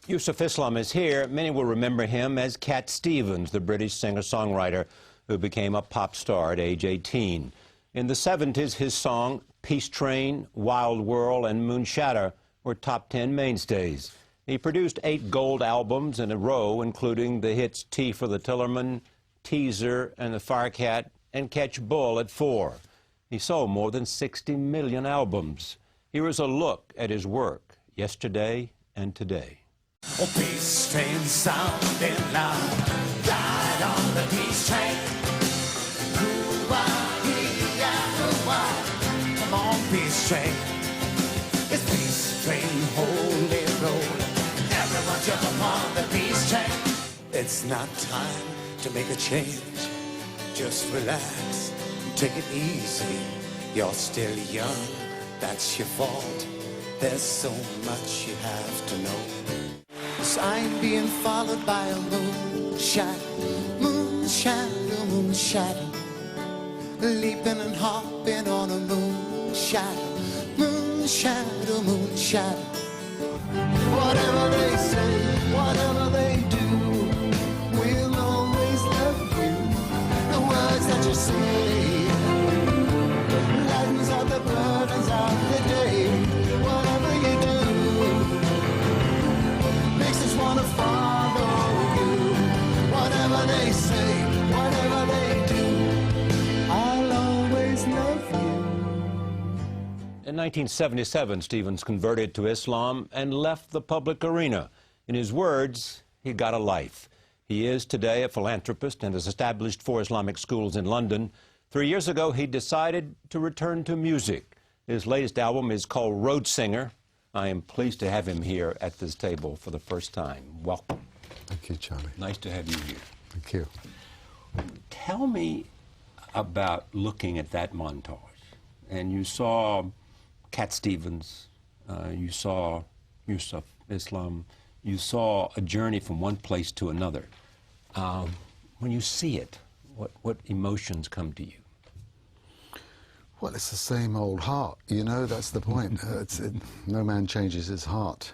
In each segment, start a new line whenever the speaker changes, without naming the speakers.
Yusuf Islam is here. Many will remember him as Cat Stevens, the British singer-songwriter who became a pop star at age 18. In the 70s, his song Peace Train, Wild World, and Moonshadow were top 10 mainstays. He produced 8 gold albums in a row, including the hits Tea for the Tillerman, Teaser, and the Firecat, and Catch Bull at 4. He sold more than 60 million albums. Here is a look at his work yesterday and today.
Oh, peace train sounding loud, ride on the peace train. Come on, peace train. It's peace train, holy roll. Everyone jump upon the peace train. It's not time to make a change. Just relax, take it easy. You're still young, that's your fault. There's so much you have to know. I'm being followed by a moonshine, moonshadow, moonshadow, leaping and hopping on a moonshadow, moonshadow, moonshadow. Whatever they say, whatever they do, we'll always love you. The words that you say lightens up the burdens of the day. Whatever you do want to follow you. Whatever they say, whatever they do, I'll always love you.
In 1977, Stevens converted to Islam and left the public arena. In his words, he got a life. He is today a philanthropist and has established 4 Islamic schools in London. 3 years ago, he decided to return to music. His latest album is called Road Singer. I am pleased to have him here at this table for the first time. Welcome.
Thank you, Charlie.
Nice to have you here.
Thank you.
Tell me about looking at that montage. And you saw Cat Stevens, you saw Yusuf Islam, you saw a journey from one place to another. When you see it, what emotions come to you?
Well, it's the same old heart, you know, that's the point. No man changes his heart.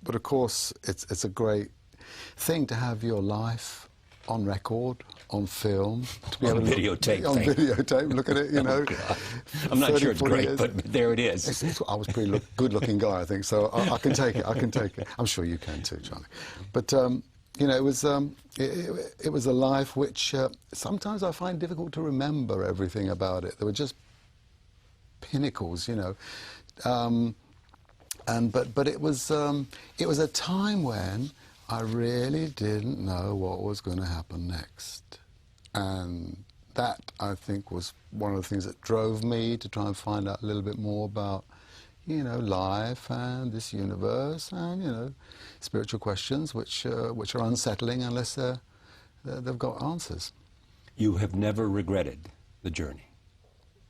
But of course, it's a great thing to have your life on record, on film. To be
on
able to
videotape.
On videotape, look at it, you know.
Oh, I'm not sure it's great,
years.
but there it is.
I was a pretty good-looking guy, I think, so I can take it, I can take it. I'm sure you can too, Charlie. But, you know, it was a life which sometimes I find difficult to remember everything about it. There were just pinnacles, you know. But it was a time when I really didn't know what was going to happen next, and that I think was one of the things that drove me to try and find out a little bit more about, you know, life and this universe, and, you know, spiritual questions which are unsettling unless they've got answers.
You have never regretted the journey?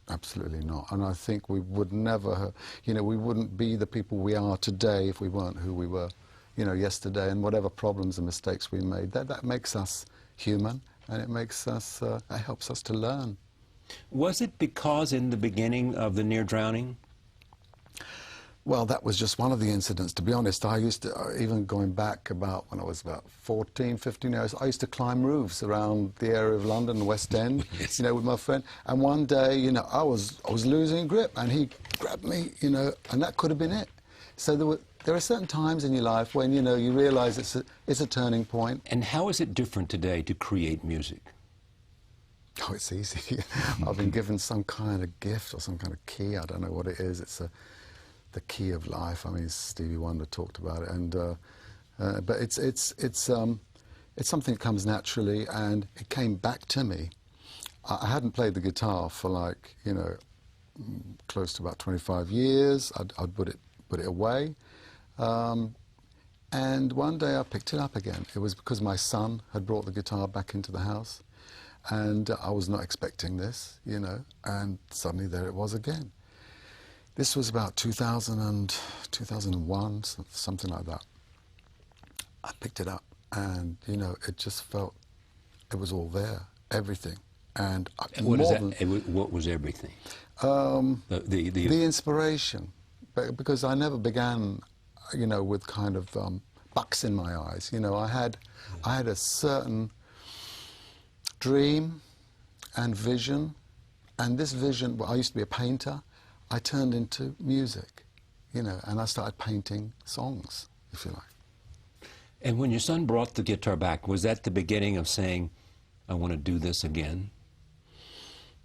Absolutely not. And I think we would never, you know, we wouldn't be the people we are today if we weren't who we were, you know, yesterday, and whatever problems and mistakes we made. That makes us human, and it makes us, it helps us to learn.
Was it because in the beginning of the near drowning?
Well, that was just one of the incidents, to be honest. I used to, even going back about when I was about 14, 15 years, I used to climb roofs around the area of London, the West End,
yes.
You know, with my friend. And one day, you know, I was losing grip, and he grabbed me, you know, and that could have been it. So there are certain times in your life when, you know, you realise it's a turning point.
And how is it different today to create music?
Oh, it's easy. I've been given some kind of gift or some kind of key. I don't know what it is. It's the key of life. I mean, Stevie Wonder talked about it, and but it's something that comes naturally, and it came back to me. I hadn't played the guitar for, like, you know, close to about 25 years. I'd put it away, and one day I picked it up again. It was because my son had brought the guitar back into the house, and I was not expecting this, you know, and suddenly there it was again. This was about 2001, something like that. I picked it up, and, you know, it just felt, it was all there, everything. And
what was everything?
The inspiration, because I never began you know, with kind of bucks in my eyes. You know, I had a certain dream and vision, and this vision, well, I used to be a painter, I turned into music, you know, and I started painting songs, if you like.
And when your son brought the guitar back, was that the beginning of saying, I want to do this again?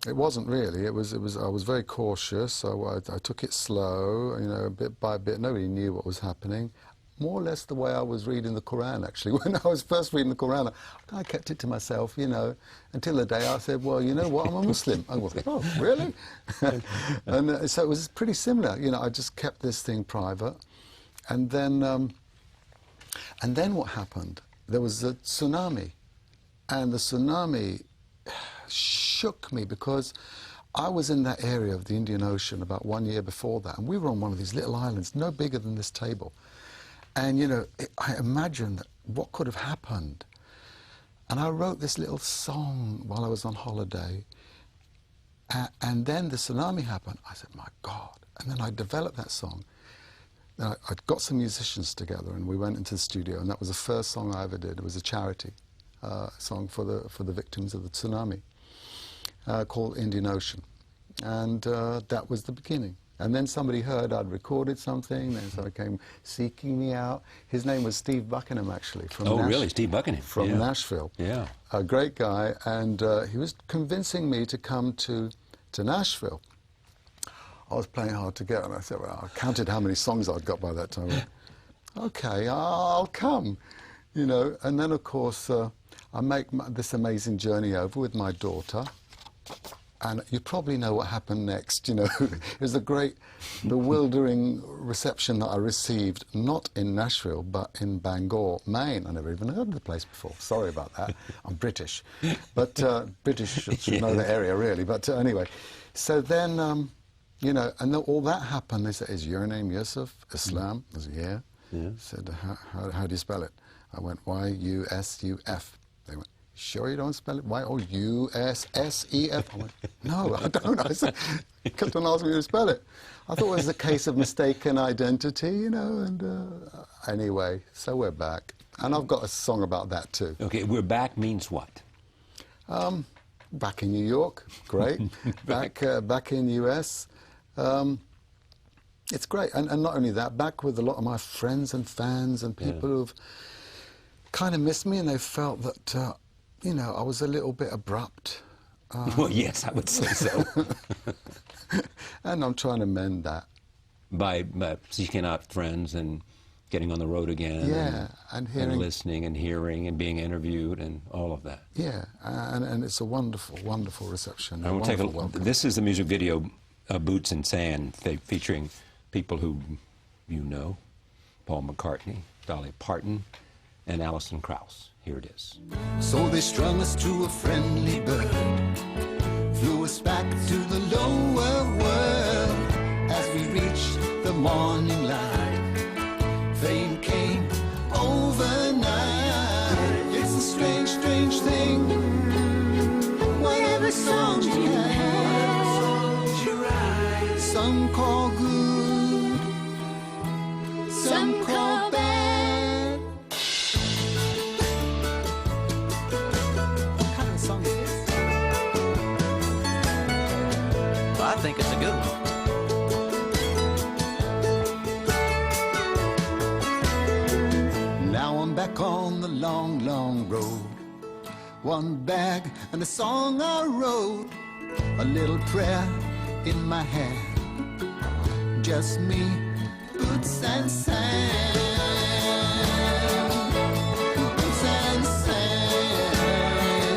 It wasn't really. I was very cautious, so I took it slow, you know, bit by bit. Nobody knew what was happening. More or less the way I was reading the Quran, actually. When I was first reading the Quran, I kept it to myself, you know, until the day I said, well, you know what, I'm a Muslim. I was like, oh, really? And so it was pretty similar. You know, I just kept this thing private. And then what happened? There was a tsunami. And the tsunami shook me because I was in that area of the Indian Ocean about 1 year before that, and we were on one of these little islands, no bigger than this table. And, you know, I imagined what could have happened. And I wrote this little song while I was on holiday. And then the tsunami happened. I said, my God. And then I developed that song. I got some musicians together, and we went into the studio, and that was the first song I ever did. It was a charity song for the victims of the tsunami, called Indian Ocean. And that was the beginning. And then somebody heard I'd recorded something, and so they came seeking me out. His name was Steve Buckingham, actually. From
Really? Steve Buckingham?
From Nashville.
Yeah.
A great guy, and he was convincing me to come to Nashville. I was playing hard to get, and I said, well, I counted how many songs I'd got by that time. Okay, I'll come, you know. And then, of course, I make this amazing journey over with my daughter. And you probably know what happened next, you know. It was a great, bewildering reception that I received, not in Nashville, but in Bangor, Maine. I never even heard of the place before. Sorry about that. I'm British. But British should know the area, really. But anyway, so then, you know, and all that happened. They said, is your name Yusuf? Islam? I said, yeah. I said, how do you spell it? I went, Y-U-S-U-F. They went, sure you don't spell it Y-O-U-S-S-E-F? I went, no, I don't. I said, kept on asking me to spell it. I thought it was a case of mistaken identity, you know, and anyway, so we're back. And I've got a song about that too.
Okay, we're back means what?
Back in New York, great. back in the US. It's great. And not only that, back with a lot of my friends and fans and people who've kind of missed me, and they felt that, you know, I was a little bit abrupt.
Well, yes, I would say so.
And I'm trying to mend that.
By seeking out friends and getting on the road again.
Yeah, and hearing.
And listening and hearing and being interviewed and all of that.
Yeah, and it's a wonderful, wonderful reception.
And we'll take a look. This is the music video, Boots and Sand, featuring people who you know, Paul McCartney, Dolly Parton, and Alison Krauss. Here it is.
So they strung us to a friendly bird, flew us back to the lower world. As we reached the morning light, fame came overnight. It's a strange, strange thing. Whatever songs you have, some call good, some call bad.
I think it's a good one.
Now I'm back on the long, long road. One bag and a song I wrote. A little prayer in my hand. Just me, boots and sand. Boots and sand.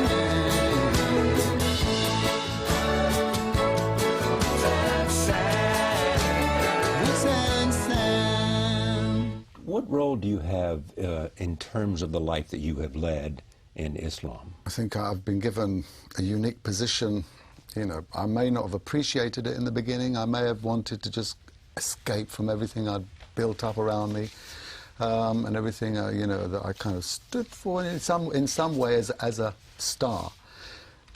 Boots and sand.
What role do you have in terms of the life that you have led in Islam?
I think I've been given a unique position. You know, I may not have appreciated it in the beginning. I may have wanted to just escape from everything I'd built up around me, and everything you know, that I kind of stood for in some way as a star.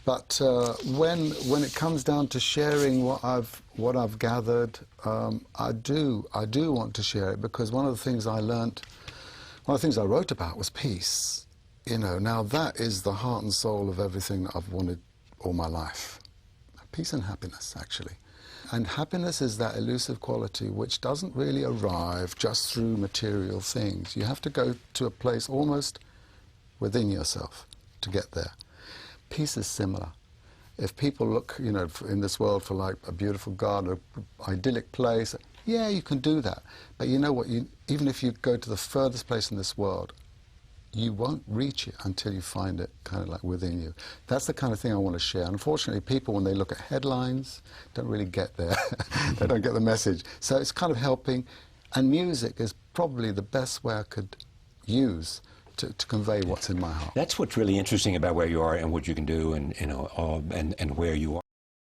But when it comes down to sharing what I've gathered, I do want to share it, because one of the things I learnt, one of the things I wrote about was peace. You know, now that is the heart and soul of everything that I've wanted all my life. Peace and happiness, actually. And happiness is that elusive quality which doesn't really arrive just through material things. You have to go to a place almost within yourself to get there. Peace is similar. If people look, you know, in this world for like a beautiful garden, an idyllic place, yeah, you can do that. But you know what? Even if you go to the furthest place in this world, you won't reach it until you find it kind of like within you. That's the kind of thing I want to share. Unfortunately, people, when they look at headlines, don't really get there. They don't get the message. So it's kind of helping. And music is probably the best way I could use to convey what's in my heart.
That's what's really interesting about where you are and what you can do, and, you know, and where you are.